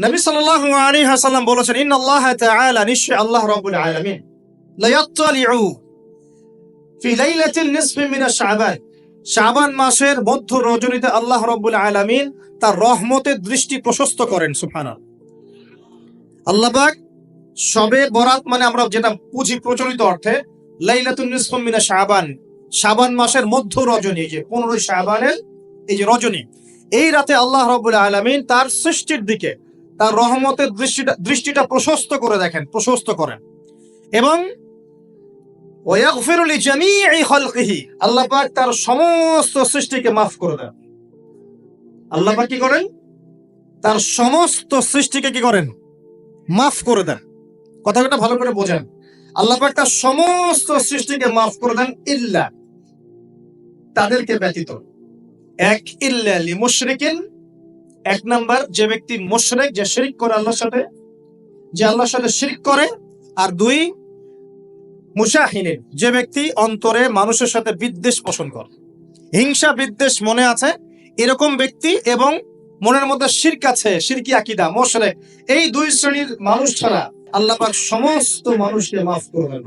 নবী সাল্লাল্লাহু আলাইহি ওয়াসাল্লাম বলেছেন, ইন্নাল্লাহ তাআলা, নিশ্চয় আল্লাহ রাব্বুল আলামিন, লা ইয়াত্তালিউ ফি লাইলাতিন নিসফি মিন শাবান, শাবান মাসের মধ্য রজনীতে আল্লাহ রাব্বুল আলামিন তার রহমতের দৃষ্টি প্রশস্ত করেন। সুবহানাল্লাহ। আল্লাহ পাক শবে বরাত মানে আমরা যেটা বুঝি প্রচলিত অর্থে, লাইলাতুন নিসফি মিন শাবান, শাবান মাসের মধ্য রজনী, যে 15 শাবানের এই যে রজনী, এই রাতে আল্লাহ রাব্বুল আলামিন তার সৃষ্টির দিকে তার রহমতের দৃষ্টিটা প্রশস্ত করে দেখেন, প্রশস্ত করেন। এবং ওয়াগফিরু লিজামিই খালকিহি, আল্লাহ পাক তার সমস্ত সৃষ্টিকে মাফ করে দেন। আল্লাহ পাক কি করেন? তার সমস্ত সৃষ্টিকে কি করেন? মাফ করে দেন। কথাটা ভালো করে বোঝেন। আল্লাহ পাক তার সমস্ত সৃষ্টিকে মাফ করে দেন, ইল্লা, তাদেরকে ব্যতীত। এক, ইল্লা লিমুশরিকিন, এক নাম্বার যে ব্যক্তি মুশরিক, যে শিরক করে আল্লাহর সাথে, যে আল্লাহর সাথে শিরক করে। আর দুই, মুশাহিনিন, যে ব্যক্তি অন্তরে মানুষের সাথে বিদ্বেষ পোষণ করে, হিংসা বিদ্বেষ মনে আছে এরকম ব্যক্তি, এবং মনের মধ্যে শিরক আছে, শিরকি আকীদা, মুশরিক, এই দুই শ্রেণীর মানুষ ছাড়া আল্লাহ পাক সমস্ত মানুষকে মাফ করে দেন।